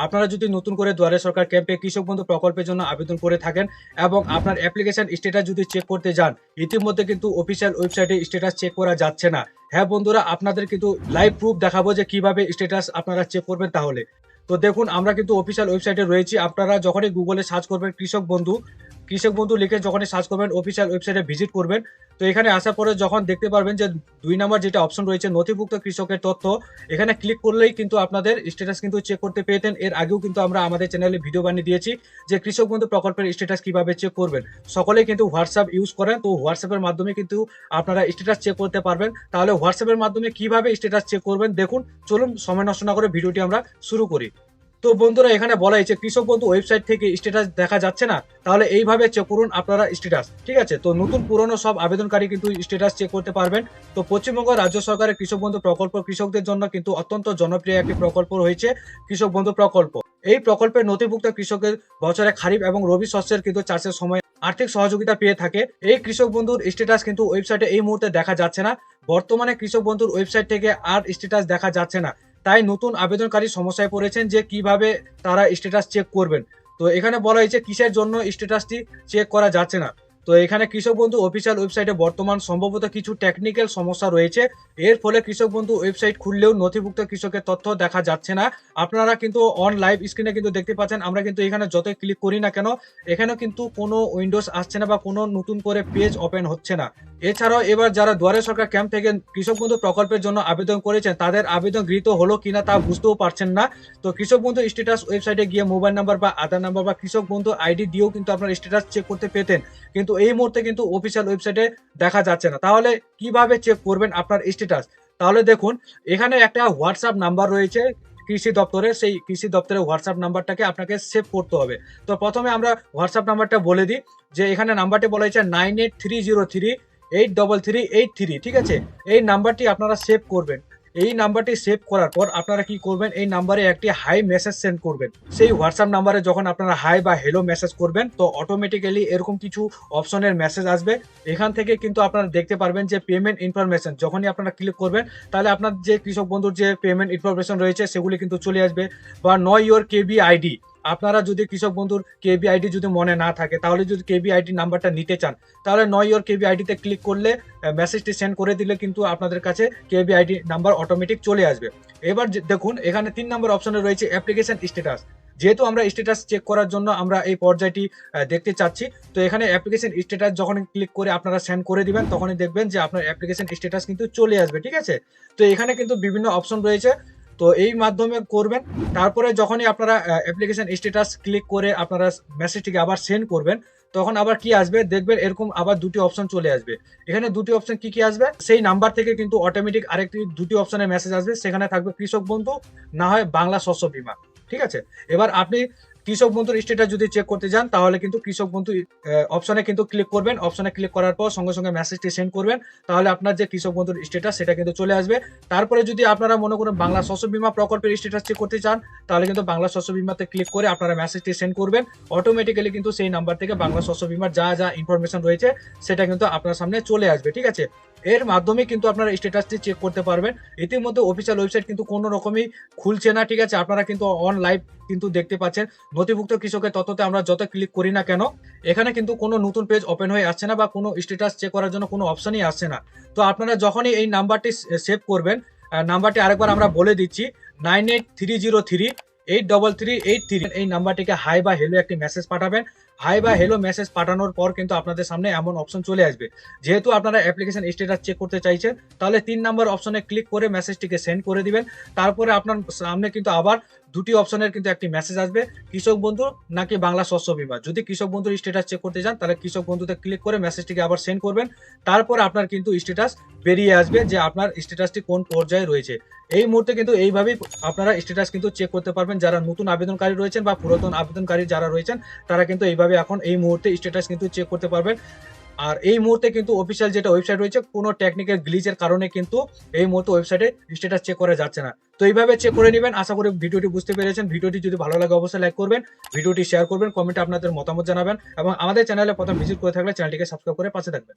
আপনারা যদি নতুন করে দুয়ারে সরকার ক্যাম্পে কৃষক বন্ধু প্রকল্পের জন্য আবেদন করে থাকেন এবং আপনার অ্যাপ্লিকেশন স্ট্যাটাস যদি চেক করতে যান, ইতিমধ্যে কিন্তু অফিসিয়াল ওয়েবসাইটে স্ট্যাটাস চেক করা যাচ্ছে না। হ্যাঁ বন্ধুরা, আপনাদের কিন্তু লাইভ প্রুফ দেখাবো যে কিভাবে স্ট্যাটাস আপনারা চেক করবেন তাহলে। তো দেখুন, আমরা কিন্তু অফিসিয়াল ওয়েবসাইটে রয়েছি। আপনারা যখনই গুগলে সার্চ করবেন কৃষক বন্ধু লিখে যখনই সার্চ করবেন অফিসিয়াল ওয়েবসাইটে ভিজিট করবেন। তো এখানে আসার পরে যখন দেখতে পারবেন যে 2 নাম্বার যেটা অপশন রয়েছে নথিভুক্ত কৃষকের তথ্য, এখানে ক্লিক করলেই কিন্তু আপনাদের স্ট্যাটাস কিন্তু চেক করতে পেতেন। এর আগেও কিন্তু আমরা আমাদের চ্যানেলে ভিডিও বানিয়ে দিয়েছি যে কৃষক বন্ধু প্রকল্পের স্ট্যাটাস কিভাবে চেক করবেন। সকলেই কিন্তু হোয়াটসঅ্যাপ ইউজ করেন, তো হোয়াটসঅ্যাপের মাধ্যমে কিন্তু আপনারা স্ট্যাটাস চেক করতে পারবেন। তাহলে হোয়াটসঅ্যাপের মাধ্যমে কিভাবে স্ট্যাটাস চেক করবেন দেখুন। চলুন সময় নষ্ট না করে ভিডিওটি আমরা শুরু করি। তো বন্ধুরা, এখানে বলা হয়েছে কৃষক বন্ধু ওয়েবসাইট থেকে স্ট্যাটাস দেখা যাচ্ছে না, তাহলে এইভাবে চেক করুন আপনারা স্ট্যাটাস। ঠিক আছে, তো নতুন পুরনো সব আবেদনকারী কিন্তু স্ট্যাটাস চেক করতে পারবেন। তো পশ্চিমবঙ্গ রাজ্য সরকারের কৃষক বন্ধু প্রকল্প কৃষকদের জন্য কিন্তু অত্যন্ত জনপ্রিয় একটি প্রকল্প রয়েছে, কৃষক বন্ধু প্রকল্প। এই প্রকল্পের নথিভুক্ত কৃষকের বছরে খারিফ এবং রবি শস্যের কিন্তু চাষের সময় আর্থিক সহযোগিতা পেয়ে থাকে। এই কৃষক বন্ধুর স্ট্যাটাস কিন্তু ওয়েবসাইটে এই মুহূর্তে দেখা যাচ্ছে না। বর্তমানে কৃষক বন্ধুর ওয়েবসাইট থেকে আর স্ট্যাটাস দেখা যাচ্ছে না। তাই নতুন আবেদনকারী সমস্যায় পড়েছেন যে কিভাবে তারা স্ট্যাটাস চেক করবেন। তো এখানে বলা হয়েছে কিসের জন্য স্ট্যাটাসটি চেক করা যাচ্ছে না। তো এখানে কৃষক বন্ধু অফিসিয়াল ওয়েবসাইটে বর্তমান সম্ভবত কিছু টেকনিক্যাল সমস্যা রয়েছে। এর ফলে কৃষক বন্ধু ওয়েবসাইট খুললেও নথিভুক্ত কৃষকের তথ্য দেখা যাচ্ছে না। আপনারা কিন্তু অন লাইভ স্ক্রিনে কিন্তু দেখতে পাচ্ছেন, আমরা কিন্তু এখানে যতই ক্লিক করি না কেন এখানেও কিন্তু কোনো উইন্ডোজ আসছে না বা কোনো নতুন করে পেজ ওপেন হচ্ছে না। এছাড়াও এবার যারা দুয়ারে সরকার ক্যাম্প থেকে কৃষক বন্ধু প্রকল্পের জন্য আবেদন করেছেন তাদের আবেদন গৃহীত হলো কিনা তা বুঝতেও পারছেন না। তো কৃষক বন্ধু স্ট্যাটাস ওয়েবসাইটে গিয়ে মোবাইল নাম্বার বা আধার নাম্বার বা কৃষক বন্ধু আইডি দিয়েও কিন্তু আপনার স্ট্যাটাস চেক করতে পেতেন, কিন্তু এই মুহূর্তে কিন্তু অফিসিয়াল ওয়েবসাইটে দেখা যাচ্ছে না। তাহলে কিভাবে চেক করবেন আপনার স্ট্যাটাস? তাহলে দেখুন, এখানে একটা হোয়াটসঅ্যাপ নাম্বার রয়েছে কৃষি দপ্তরের, সেই কৃষি দপ্তরের হোয়াটসঅ্যাপ নাম্বারটাকে আপনাকে সেভ করতে হবে। তো প্রথমে আমরা হোয়াটসঅ্যাপ নাম্বারটা বলে দিই, যে এখানে নাম্বারটি বলা হয়েছে 9830383383। ঠিক আছে, এই নাম্বারটি আপনারা সেভ করবেন। এই নাম্বারটি সেভ করার পর আপনারা কি করবেন, এই নাম্বারে একটি হাই মেসেজ সেন্ড করবেন। সেই হোয়াটসঅ্যাপ নাম্বারে যখন আপনারা হাই বা হ্যালো মেসেজ করবেন তো অটোমেটিক্যালি এরকম কিছু অপশনের মেসেজ আসবে। এখান থেকে কিন্তু আপনারা দেখতে পারবেন যে পেমেন্ট ইনফরমেশন, যখনই আপনারা ক্লিক করবেন তাহলে আপনার যে কৃষক বন্ধুর যে পেমেন্ট ইনফরমেশন রয়েছে সেগুলি কিন্তু চলে আসবে। বা নো ইওর কেবি আইডি, আপনারা যদি কৃষক বন্ধুর কেবি আইডি যদি মনে না থাকে, তাহলে যদি কেবি আইডি নাম্বারটা নিতে চান তাহলে নো ইওর কেবি আইডিতে ক্লিক করলে মেসেজটি সেন্ড করে দিলে কিন্তু আপনাদের কাছে কেবি আইডি নাম্বার অটোমেটিক চলে আসবে। এবার দেখুন, এখানে 3 নম্বর অপশনে রয়েছে অ্যাপ্লিকেশন স্ট্যাটাস। যেহেতু আমরা স্ট্যাটাস চেক করার জন্য আমরা এই পর্যায়টি দেখতে চাচ্ছি, তো এখানে অ্যাপ্লিকেশন স্ট্যাটাস যখন ক্লিক করে আপনারা সেন্ড করে দিবেন তখনই দেখবেন যে আপনার অ্যাপ্লিকেশন স্ট্যাটাস কিন্তু চলে আসবে। ঠিক আছে, তো এখানে কিন্তু বিভিন্ন অপশন রয়েছে, তো এই মাধ্যমে করবেন। তারপরে যখনই আপনারা অ্যাপ্লিকেশন স্ট্যাটাস ক্লিক করে আপনারা মেসেজটিকে আবার সেন্ড করবেন, তখন আবার কি আসবে দেখবেন, এরকম আবার দুটি অপশন চলে আসবে। এখানে দুটি অপশন কি কি আসবে, সেই নাম্বার থেকে কিন্তু অটোমেটিক আরেকটি দুটি অপশনের মেসেজ আসবে, সেখানে থাকবে কৃষক বন্ধু না হয় বাংলা শস্য বীমা। ঠিক আছে, এবার আপনি কৃষক বন্ধুর স্ট্যাটাস যদি চেক করতে যান তাহলে কিন্তু কৃষক বন্ধু অপশনে কিন্তু ক্লিক করবেন। অপশনে ক্লিক করার পর সঙ্গে সঙ্গে মেসেজটি সেন্ড করবেন, তাহলে আপনার যে কৃষক বন্ধুর স্ট্যাটাস সেটা কিন্তু চলে আসবে। তারপরে যদি আপনারা মনে করেন বাংলা শস্য বীমা প্রকল্পের স্ট্যাটাস চেক করতে চান তাহলে কিন্তু বাংলা শস্য বীমাতে ক্লিক করে আপনারা মেসেজটি সেন্ড করবেন। অটোমেটিক্যালি কিন্তু সেই নাম্বার থেকে বাংলা শস্য বীমার যা যা ইনফরমেশন রয়েছে সেটা কিন্তু আপনার সামনে চলে আসবে। ঠিক আছে, এর মাধ্যমে কিন্তু আপনারা স্ট্যাটাসটি চেক করতে পারবেন। ইতিমধ্যে অফিসিয়াল ওয়েবসাইট কিন্তু কোনো রকমই খুলছে না। ঠিক আছে, আপনারা কিন্তু অন লাইভ কিন্তু দেখতে পাচ্ছেন নথিভুক্ত কৃষকের তথ্যতে আমরা যত ক্লিক করি না কেন এখানে কিন্তু কোনো নতুন পেজ ওপেন হয়ে আসছে না বা কোনো স্ট্যাটাস চেক করার জন্য কোনো অপশনই আসছে না। তো আপনারা যখনই এই নাম্বারটি সেভ করবেন, নাম্বারটি আরেকবার আমরা বলে দিচ্ছি, 9830383383। এই নাম্বারটিকে হাই বা হ্যালো একটি মেসেজ পাঠাবেন। হাই বা হ্যালো মেসেজ পাঠানোর পর কিন্তু আপনাদের সামনে এমন অপশন চলে আসবে। যেহেতু আপনারা অ্যাপ্লিকেশন স্ট্যাটাস চেক করতে চাইছেন তাহলে 3 নম্বর অপশনে ক্লিক করে মেসেজটিকে সেন্ড করে দিবেন। তারপরে আপনার সামনে কিন্তু আবার দুটি অপশনের কিন্তু একটি মেসেজ আসবে, কৃষক বন্ধু নাকি বাংলা শস্য বীমা। যদি কৃষক বন্ধুর স্ট্যাটাস চেক করতে চান তাহলে কৃষক বন্ধুতে ক্লিক করে মেসেজটিকে আবার সেন্ড করবেন। তারপর আপনার কিন্তু স্ট্যাটাস বেরিয়ে আসবে যে আপনার স্ট্যাটাসটি কোন পর্যায়ে রয়েছে। এই মুহূর্তে কিন্তু এইভাবেই আপনারা স্ট্যাটাস কিন্তু চেক করতে পারবেন। যারা নতুন আবেদনকারী রয়েছেন বা পুরাতন আবেদনকারী যারা রয়েছেন তারা কিন্তু এইভাবে এখন এই মুহূর্তে স্ট্যাটাস কিন্তু চেক করতে পারবেন। আর এই মুহূর্তে কিন্তু অফিসিয়াল যেটা ওয়েবসাইট রয়েছে কোনো টেকনিক্যাল গ্লিচের কারণে কিন্তু এই মুহূর্তে ওয়েবসাইটে স্ট্যাটাস চেক করা যাচ্ছে না। তো এইভাবে চেক করে নেবেন। আশা করি ভিডিওটি বুঝতে পেরেছেন। ভিডিওটি যদি ভালো লাগে অবশ্যই লাইক করবেন, ভিডিওটি শেয়ার করবেন, কমেন্টে আপনাদের মতামত জানাবেন এবং আমাদের চ্যানেলে প্রথম ভিজিট করে থাকলে চ্যানেলটিকে সাবস্ক্রাইব করে পাশে থাকবেন।